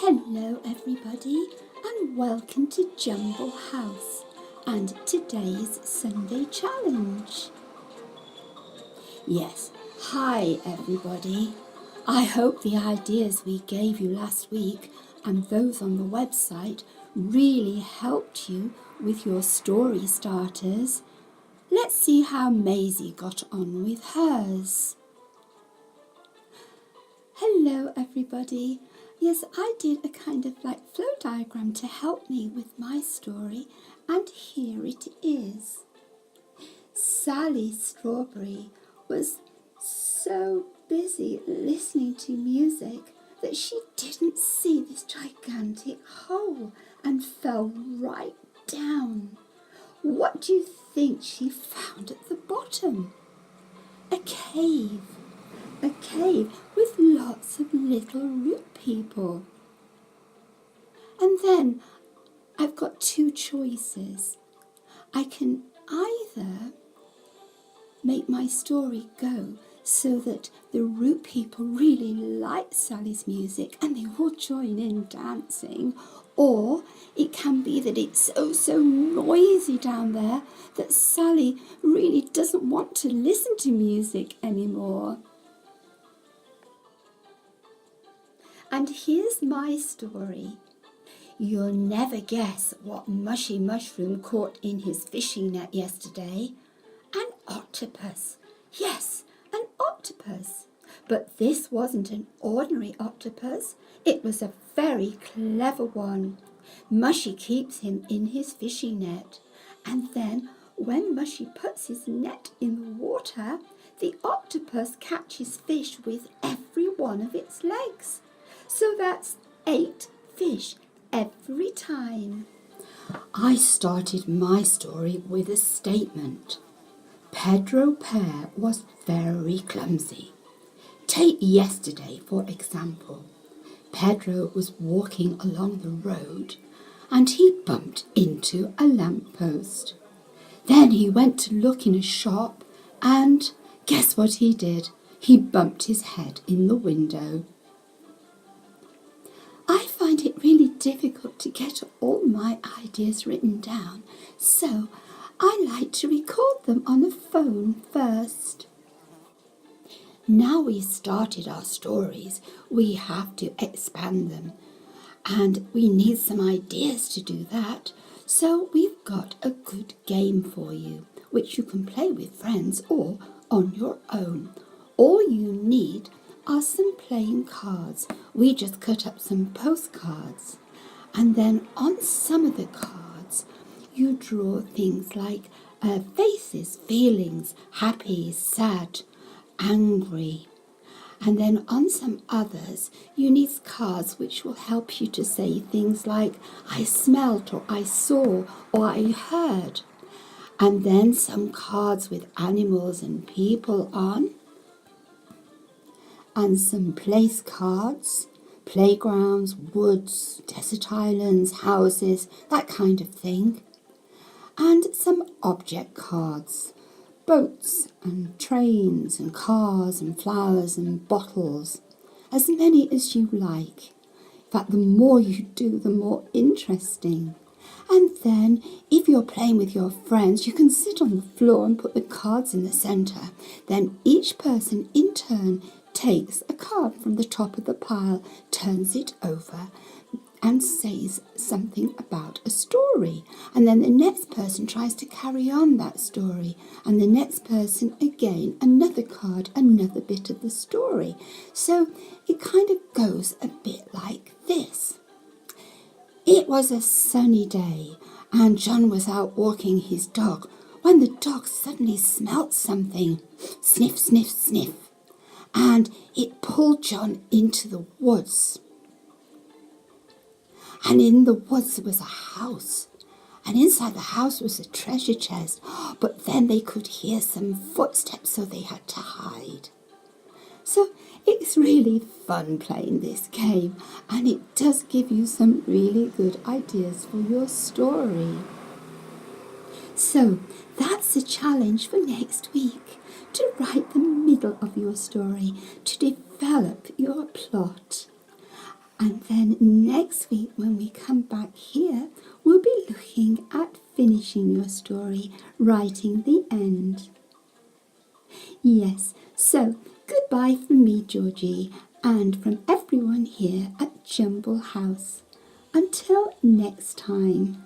Hello everybody and welcome to Jumble House and today's Sunday challenge. Yes, hi everybody. I hope the ideas we gave you last week and those on the website really helped you with your story starters. Let's see how Maisie got on with hers. Hello everybody. Yes, I did a kind of like flow diagram to help me with my story, and here it is. Sally Strawberry was so busy listening to music that she didn't see this gigantic hole and fell right down. What do you think she found at the bottom? A cave. A cave with lots of little root people. And then I've got two choices. I can either make my story go so that the root people really like Sally's music and they all join in dancing, or it can be that it's so noisy down there that Sally really doesn't want to listen to music anymore. And here's my story. You'll never guess what Mushy Mushroom caught in his fishing net yesterday. An octopus. Yes, an octopus. But this wasn't an ordinary octopus. It was a very clever one. Mushy keeps him in his fishing net. And then when Mushy puts his net in the water, the octopus catches fish with every one of its legs. So that's 8 fish every time. I started my story with a statement. Pedro Pear was very clumsy. Take yesterday, for example. Pedro was walking along the road and he bumped into a lamppost. Then he went to look in a shop and guess what he did? He bumped his head in the window. I find it really difficult to get all my ideas written down, so I like to record them on a phone first. Now we've started our stories, we have to expand them, and we need some ideas to do that, so we've got a good game for you, which you can play with friends or on your own. All you need are some playing cards. We just cut up some postcards, and then on some of the cards you draw things like faces, feelings, happy, sad, angry, and then on some others you need cards which will help you to say things like I smelt or I saw or I heard, and then some cards with animals and people on, and some place cards, playgrounds, woods, desert islands, houses, that kind of thing. And some object cards, boats and trains and cars and flowers and bottles, as many as you like. In fact, the more you do, the more interesting. And then, if you're playing with your friends, you can sit on the floor and put the cards in the centre. Then each person in turn takes a card from the top of the pile, turns it over and says something about a story. And then the next person tries to carry on that story. And the next person again, another card, another bit of the story. So it kind of goes a bit like this. It was a sunny day and John was out walking his dog when the dog suddenly smelt something. Sniff, sniff, sniff. And it pulled John into the woods. And in the woods there was a house. And inside the house was a treasure chest. But then they could hear some footsteps, so they had to hide. So it's really fun playing this game. And it does give you some really good ideas for your story. So that's the challenge for next week. To write the middle of your story, to develop your plot. And then next week, when we come back here, we'll be looking at finishing your story, writing the end. Yes, so goodbye from me, Georgie, and from everyone here at Jumble House. Until next time.